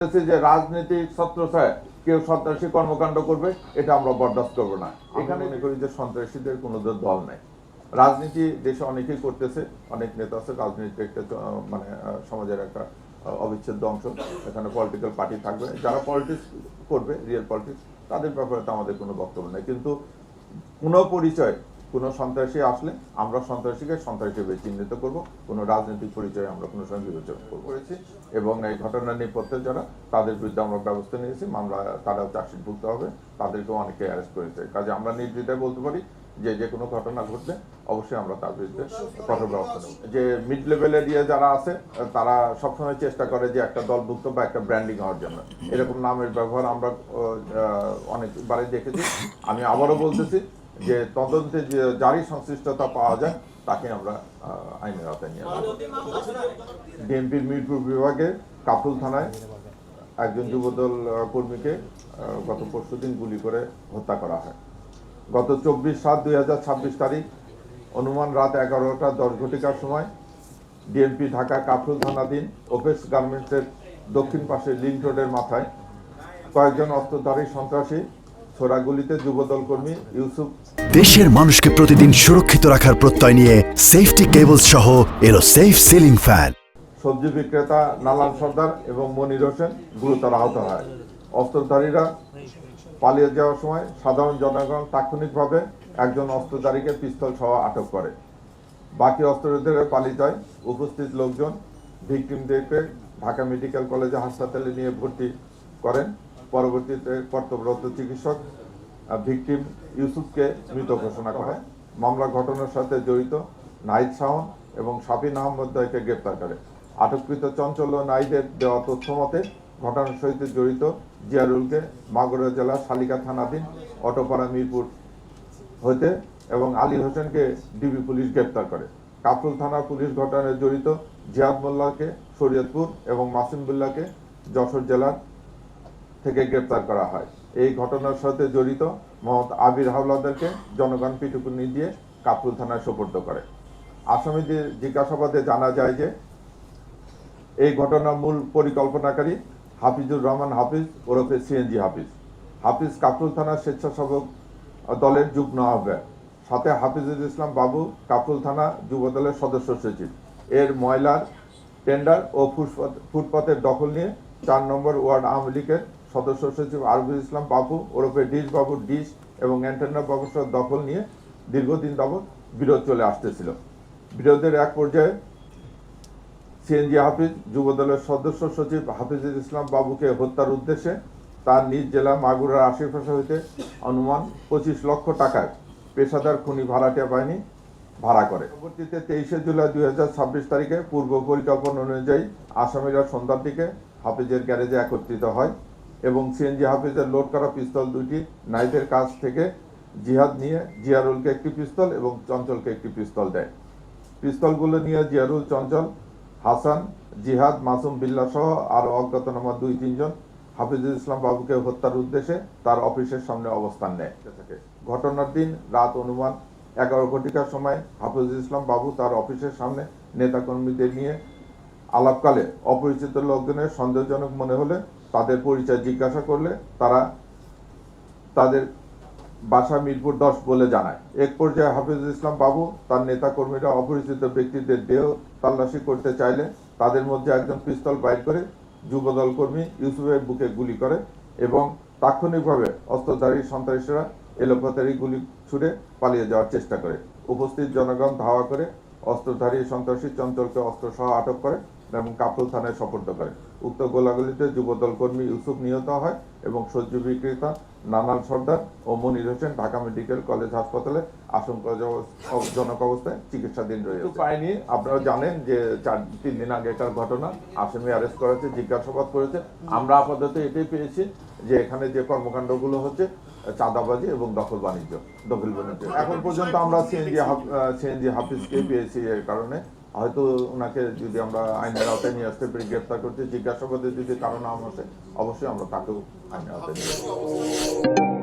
যে রাজনৈতিক ছত্রছায়ায় কেউ সন্ত্রাসী কর্মকাণ্ড করবে এটা আমরা বরদাস্ত করবো না। এখানে মনে করি যে সন্ত্রাসীদের কোনো দল নাই। রাজনীতি দেশে অনেকেই করতেছে, অনেক নেতা আছে, রাজনীতি একটা মানে সমাজের একটা অবিচ্ছেদ্য অংশ। এখানে পলিটিক্যাল পার্টি থাকবে, যারা পলিটিক্স করবে, রিয়েল পলিটিক্স, তাদের ব্যাপারে তো আমাদের কোনো বক্তব্য নেই। কিন্তু কোনো পরিচয় কোনো সন্ত্রাসী আসলে আমরা সন্ত্রাসীকে সন্ত্রাসী হিসেবে চিহ্নিত করব, কোনো রাজনৈতিক পরিচয় আমরা কোনো সময় বিবেচনা করেছি এবং এই ঘটনার নেপথ্যে যারা তাদের বিরুদ্ধে আমরা ব্যবস্থা নিয়েছি, মামলা তারাও চার্জশিটভুক্ত হবে, তাদেরকেও অনেকে অ্যারেস্ট করেছে। কাজে আমরা নির্দ্বিধায় বলতে পারি যে কোনো ঘটনা ঘটলে অবশ্যই আমরা তার বিরুদ্ধে কঠোর ব্যবস্থা নেব। যে মিড লেভেলের যারা আছে তারা সবসময় চেষ্টা করে যে একটা দলভুক্ত বা একটা ব্র্যান্ডিং হওয়ার জন্য এরকম নামের ব্যবহার আমরা অনেকবারই দেখেছি। আমি আবারও বলতেছি যে তদন্তে যে যারই সংশ্লিষ্টতা পাওয়া যায় তাকে আমরা আইনের আওতায় নিয়ে আসবো। ডিএমপির মিরপুর বিভাগে কাফরুল থানায় একজন যুবদল কর্মীকে গত পরশুদিন গুলি করে হত্যা করা হয়। গত 24/7/2026 তারিখ অনুমান রাত 11:10 সময় ডিএমপি ঢাকা কাফরুল থানাধীন ওপেক্স গার্মেন্টসের দক্ষিণ পাশে লিংক রোডের মাথায় কয়েকজন অস্ত্রধারী সন্ত্রাসী ছোড়াগুলিতে যুবদল কর্মী ইউসুফ। দেশের মানুষকে প্রতিদিন সুরক্ষিত রাখার প্রত্যয় নিয়ে সেফটি কেবলস সহ এলো সেফ সিলিং ফ্যান। সবজি বিক্রেতা নালাল সর্দার এবং মনির হোসেন গুরুতর আহত হয়। অস্ত্রধারীরা পালিয়ে যাওয়ার সময় সাধারণ জনগণ তাৎক্ষণিকভাবে একজন অস্ত্রধারীকে পিস্তল সহ আটক করে। বাকি অস্ত্রধারীরা পালিয়ে যায়। উপস্থিত লোকজন ভিকটিমদেরকে ঢাকা মেডিকেল কলেজে হাসপাতালে নিয়ে ভর্তি করেন। পরবর্তীতে কর্তব্যরত চিকিৎসক ভিকটিম ইউসুফকে মৃত ঘোষণা করে। মামলা ঘটনার সাথে জড়িত নাহিদ শাওন এবং শাফিন আহমদ দয়কে গ্রেপ্তার করে। আটককৃত চঞ্চল ও নাহিদের দেওয়া তথ্য মতে ঘটনার সহিত জড়িত জিয়ারুলকে মাগুরা জেলার শালিকা থানাধীন অটোপাড়া মিরপুর হইতে এবং আলী হোসেনকে ডিবি পুলিশ গ্রেপ্তার করে। কাফরুল থানা পুলিশ ঘটনায় জড়িত জিয়াদ মোল্লাকে শরীয়তপুর এবং মাসিমুল্লাহকে যশোর জেলার থেকে গ্রেপ্তার করা হয়। এই ঘটনার সাথে জড়িত মোহাম্মদ আবির হাওলাদারকে জনগণ পিটুকুনি দিয়ে কাফরুল থানায় সোপর্দ করে। আসামিদের জিজ্ঞাসাবাদে জানা যায় যে এই ঘটনার মূল পরিকল্পনাকারী হাফিজুর রহমান হাফিজ ওরফে সিএনজি হাফিজ। হাফিজ কাফরুল থানার স্বেচ্ছাসেবক দলের যুগ্ম আহ্বায়ক, সাথে হাফিজুল ইসলাম বাবু কাফরুল থানা যুব দলের সদস্য সচিব। এর ময়লার টেন্ডার ও ফুটপাতের দখল নিয়ে 4 নম্বর ওয়ার্ড আওয়ামী লীগের সদস্য সচিব আরবুল ইসলাম বাবু ওরফে ডিশ বাবু ডিশ এবং অ্যান্টেনা বাবুর দখল নিয়ে দীর্ঘদিন যাবৎ বিরোধ চলে আসতেছিল। বিরোধের এক পর্যায়ে সিএনজি হাফিজ যুবদলের সদস্য সচিব হাফিজুল ইসলাম বাবুকে হত্যার উদ্দেশ্যে তার নিজ জেলা মাগুরার আশেপাশে হইতে অনুমান 25 লক্ষ টাকায় পেশাদার খুনি ভাড়াটিয়া বাহিনী ভাড়া করে। পরবর্তীতে 23শে জুলাই 2026 তারিখে পূর্ব পরিকল্পনা অনুযায়ী আসামিরা সন্ধ্যার দিকে হাফিজের গ্যারেজে একত্রিত হয় এবং সিএনজি হাফিজের লোড করা পিস্তল দুইটি নাইদের কাছ থেকে জিহাদ নিয়ে জিয়ারুলকে একটি পিস্তল এবং চঞ্চলকে একটি পিস্তল দেয়। পিস্তলগুলো নিয়ে জিয়ারুল, চঞ্চল, হাসান, জিহাদ, মাসুম বিল্লাহ সহ আরও অজ্ঞাতনামা 2-3 জন হাফিজুল ইসলাম বাবুকে হত্যার উদ্দেশ্যে তার অফিসের সামনে অবস্থান নেয়। ঘটনার দিন রাত অনুমান 11 সময় হাফিজুল ইসলাম বাবু তার অফিসের সামনে নেতাকর্মীদের নিয়ে আলাপকালে অপরিচিত লোকজনের সন্দেহজনক মনে হলে তাদের পরিচয় জিজ্ঞাসা করলে তারা তাদের বাসা মিরপুর 10 বলে জানায়। এক পর্যায়ে হাফিজুল ইসলাম বাবু তার নেতাকর্মীরা অপরিচিত ব্যক্তিদের দেহ তল্লাশি করতে চাইলে তাদের মধ্যে একজন পিস্তল বাইর করে যুবদল কর্মী ইউসুফের বুকে গুলি করে এবং তাৎক্ষণিকভাবে অস্ত্রধারী সন্ত্রাসীরা এলোপাতাড়ি গুলি ছুড়ে পালিয়ে যাওয়ার চেষ্টা করে। উপস্থিত জনগণ ধাওয়া করে অস্ত্রধারী সন্ত্রাসী চঞ্চলকে অস্ত্রসহ আটক করে এবং কাফরুল থানায় সোপর্দ করে। উক্ত গোলাগুলিতে যুবদল কর্মী ইউসুফ নিহত হয় এবং সবজি বিক্রেতা নানাল সর্দার ও মনির হোসেন ঢাকা মেডিকেল কলেজ হাসপাতালে আশঙ্কাজনক অবস্থায় চিকিৎসাধীন রয়েছে। পায়নি, আপনারা জানেন যে 3 দিন আগেকার ঘটনা, আসামি অ্যারেস্ট করেছে, জিজ্ঞাসাবাদ করেছে। আমরা আপাতত এটাই পেয়েছি যে এখানে যে কর্মকাণ্ডগুলো হচ্ছে চাঁদাবাজি এবং দখল বাণিজ্য। এখন পর্যন্ত আমরা সিএনজি হাফিজকে পেয়েছি। এর কারণে হয়তো ওনাকে যদি আমরা আইনের আওতায় নিয়ে আসতে পারি, গ্রেপ্তার করতে, জিজ্ঞাসাবাদে যদি কারণ আসে অবশ্যই আমরা তাকেও আইনের আওতায় নিয়ে আসবো।